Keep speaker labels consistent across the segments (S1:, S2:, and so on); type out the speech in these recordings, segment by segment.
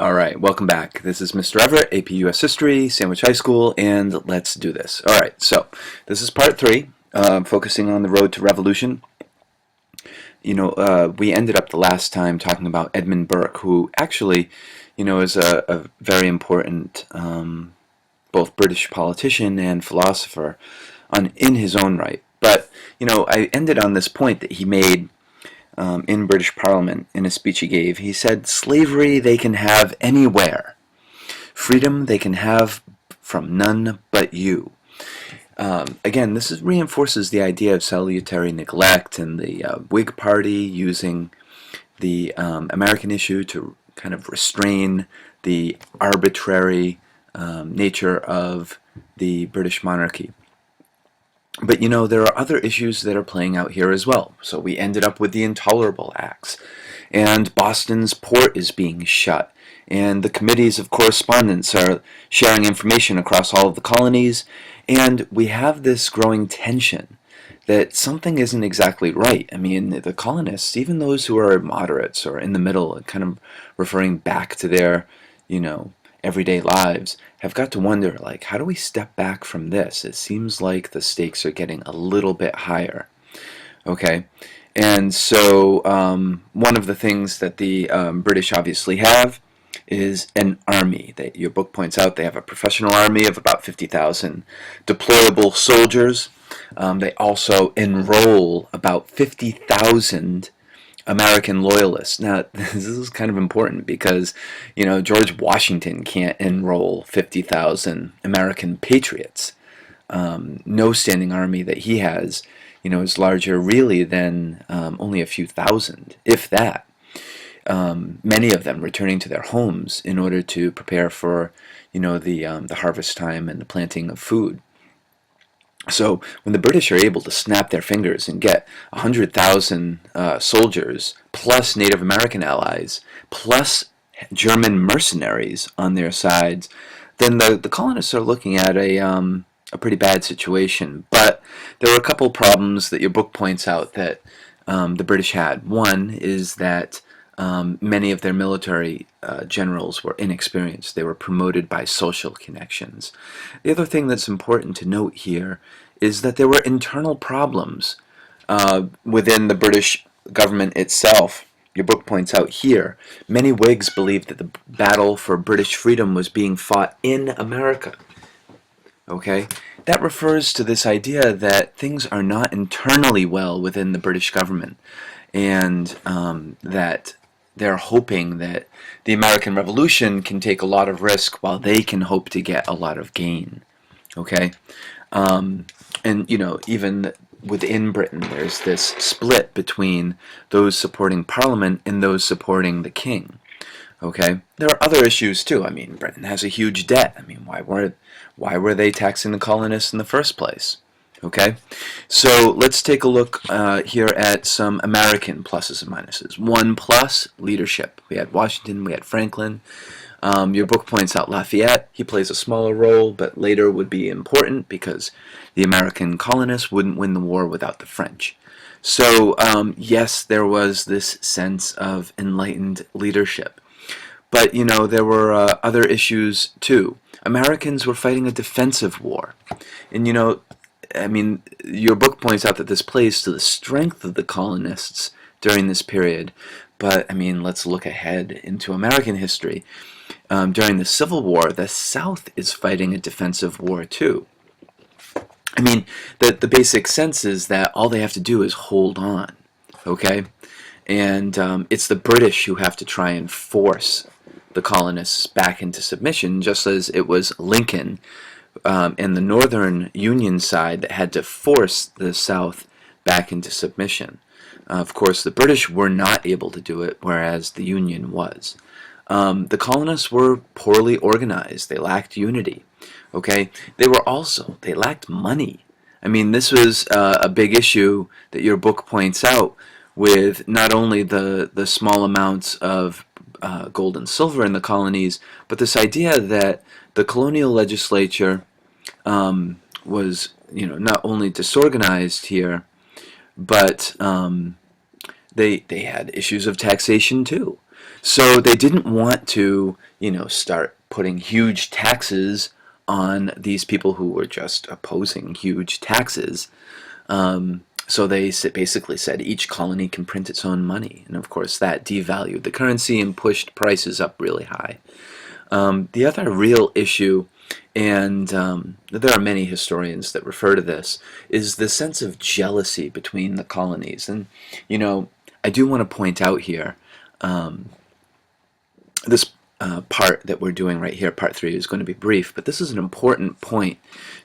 S1: All right, welcome back. This is Mr. Everett, AP US History, Sandwich High School, and let's do this. All right, so this is part 3, focusing on the road to revolution. We ended up the last time talking about Edmund Burke, who actually, is a very important both British politician and philosopher in his own right. But, I ended on this point that he made in British Parliament in a speech he gave. He said, slavery they can have anywhere. Freedom they can have from none but you. Again, this reinforces the idea of salutary neglect and the Whig Party using the American issue to kind of restrain the arbitrary nature of the British monarchy. But there are other issues that are playing out here as well. So we ended up with the Intolerable Acts, and Boston's port is being shut, and the committees of correspondence are sharing information across all of the colonies, and we have this growing tension that something isn't exactly right. I mean, the colonists, even those who are moderates or in the middle, kind of referring back to their, everyday lives, have got to wonder, like, how do we step back from this? It seems like the stakes are getting a little bit higher. Okay, and so one of the things that the British obviously have is an army. Your book points out they have a professional army of about 50,000 deployable soldiers. They also enroll about 50,000 American loyalists. Now, this is kind of important because, George Washington can't enroll 50,000 American patriots. No standing army that he has, is larger really than only a few thousand, if that. Many of them returning to their homes in order to prepare for, the harvest time and the planting of food. So when the British are able to snap their fingers and get 100,000 soldiers, plus Native American allies, plus German mercenaries on their sides, then the colonists are looking at a pretty bad situation. But there were a couple problems that your book points out that the British had. One is that many of their military generals were inexperienced. They were promoted by social connections. The other thing that's important to note here is that there were internal problems within the British government itself. Your book points out here, many Whigs believed that the battle for British freedom was being fought in America. Okay? That refers to this idea that things are not internally well within the British government, and that they're hoping that the American Revolution can take a lot of risk while they can hope to get a lot of gain. Okay? And, even within Britain, there's this split between those supporting Parliament and those supporting the King. Okay? There are other issues, too. I mean, Britain has a huge debt. I mean, why were they taxing the colonists in the first place? Okay, so let's take a look here at some American pluses and minuses. 1 plus, leadership. We had Washington, we had Franklin. Your book points out Lafayette. He plays a smaller role, but later would be important because the American colonists wouldn't win the war without the French. So, yes, there was this sense of enlightened leadership. But, there were other issues, too. Americans were fighting a defensive war. And, I mean, your book points out that this plays to the strength of the colonists during this period. But, I mean, let's look ahead into American history. During the Civil War, the South is fighting a defensive war, too. I mean, the basic sense is that all they have to do is hold on, okay? And it's the British who have to try and force the colonists back into submission, just as it was Lincoln and the Northern Union side that had to force the South back into submission. Of course, the British were not able to do it, whereas the Union was. The colonists were poorly organized. They lacked unity. Okay, they lacked money. I mean, this was a big issue that your book points out, with not only the small amounts of gold and silver in the colonies, but this idea that the colonial legislature was, not only disorganized here, but they had issues of taxation too. So they didn't want to, start putting huge taxes on these people who were just opposing huge taxes. So they basically said each colony can print its own money. And of course, that devalued the currency and pushed prices up really high. The other real issue, and there are many historians that refer to this, is the sense of jealousy between the colonies. And, I do want to point out here this part that we're doing right here, part 3, is going to be brief, but this is an important point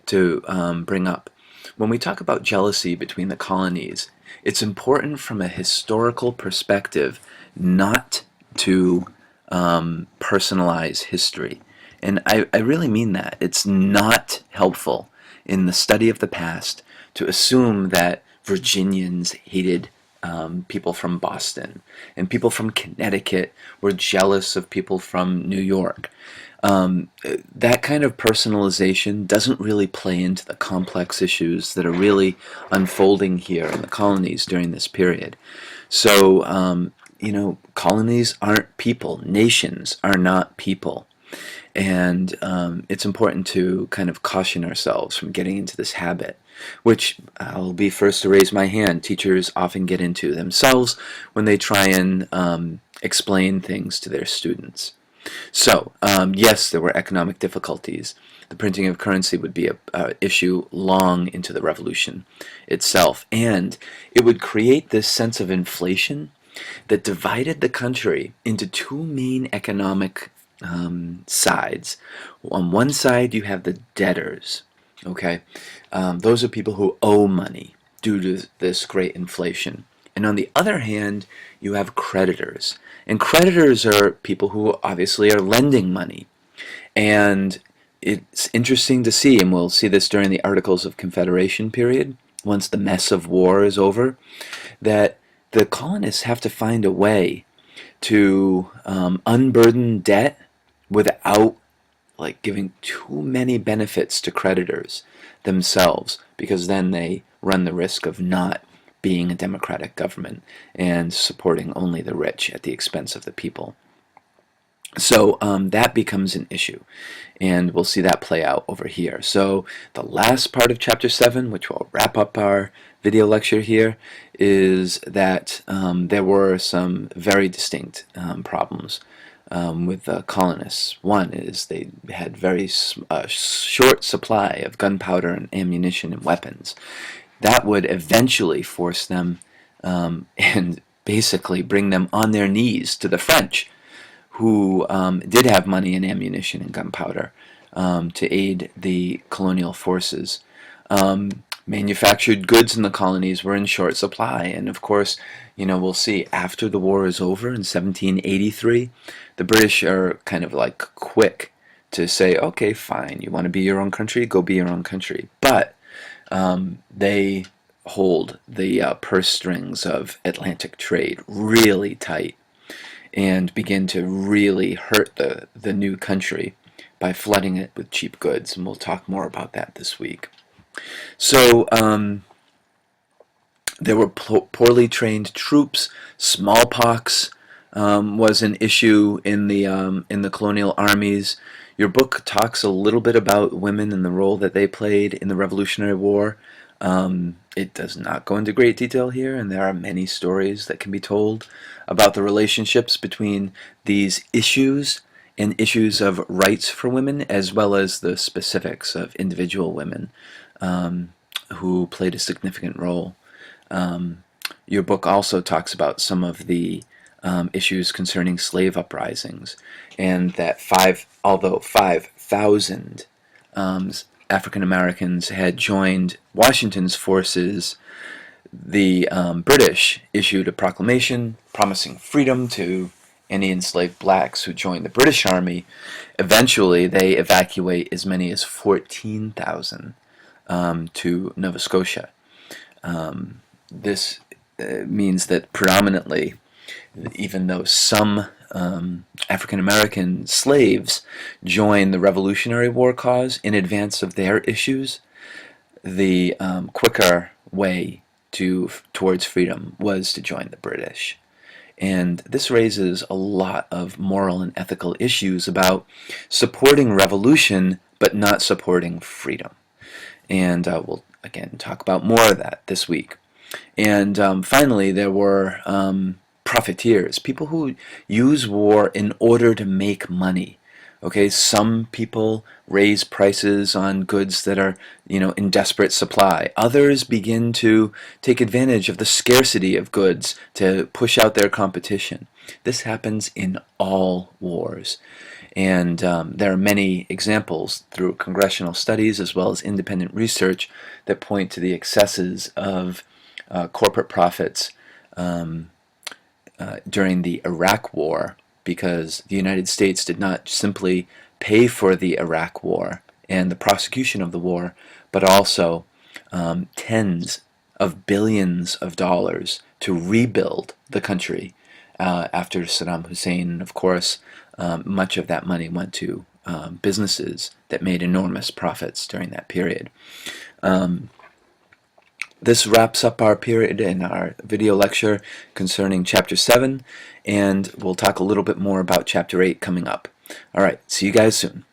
S1: to bring up. When we talk about jealousy between the colonies, it's important from a historical perspective not to personalize history. And I really mean that. It's not helpful in the study of the past to assume that Virginians hated people from Boston, and people from Connecticut were jealous of people from New York. That kind of personalization doesn't really play into the complex issues that are really unfolding here in the colonies during this period. So, colonies aren't people. Nations are not people. And it's important to kind of caution ourselves from getting into this habit, which I'll be first to raise my hand. Teachers often get into themselves when they try and explain things to their students. So, yes, there were economic difficulties. The printing of currency would be an issue long into the Revolution itself, and it would create this sense of inflation that divided the country into two main economic sides. On one side, you have the debtors, okay? Those are people who owe money due to this great inflation. And on the other hand, you have creditors. And creditors are people who obviously are lending money. And it's interesting to see, and we'll see this during the Articles of Confederation period, once the mess of war is over, that the colonists have to find a way to unburden debt without giving too many benefits to creditors themselves, because then they run the risk of not being a democratic government and supporting only the rich at the expense of the people. So that becomes an issue, and we'll see that play out over here. So the last part of Chapter 7, which will wrap up our video lecture here, is that there were some very distinct problems with the colonists. One is they had very short supply of gunpowder and ammunition and weapons. That would eventually force them and basically bring them on their knees to the French, who did have money and ammunition and gunpowder to aid the colonial forces. Manufactured goods in the colonies were in short supply, and of course, we'll see after the war is over in 1783, the British are kind of quick to say, okay, fine, you want to be your own country, go be your own country. But they hold the purse strings of Atlantic trade really tight and begin to really hurt the new country by flooding it with cheap goods, and we'll talk more about that this week. So there were poorly trained troops. Smallpox was an issue in the colonial armies. Your book talks a little bit about women and the role that they played in the Revolutionary War. It does not go into great detail here, and there are many stories that can be told about the relationships between these issues and issues of rights for women, as well as the specifics of individual women who played a significant role. Your book also talks about some of the issues concerning slave uprisings, and that although 5,000 African Americans had joined Washington's forces, the British issued a proclamation promising freedom to any enslaved blacks who joined the British Army. Eventually, they evacuate as many as 14,000 to Nova Scotia. This means that predominantly, even though some African American slaves joined the Revolutionary War cause in advance of their issues, the quicker way towards freedom was to join the British. And this raises a lot of moral and ethical issues about supporting revolution but not supporting freedom. And we'll again talk about more of that this week. And finally, there were profiteers, people who use war in order to make money. Okay, some people raise prices on goods that are, in desperate supply. Others begin to take advantage of the scarcity of goods to push out their competition. This happens in all wars. And there are many examples through congressional studies as well as independent research that point to the excesses of corporate profits during the Iraq War, because the United States did not simply pay for the Iraq War and the prosecution of the war, but also tens of billions of dollars to rebuild the country after Saddam Hussein. Of course, much of that money went to businesses that made enormous profits during that period. This wraps up our period in our video lecture concerning Chapter 7, and we'll talk a little bit more about Chapter 8 coming up. All right, see you guys soon.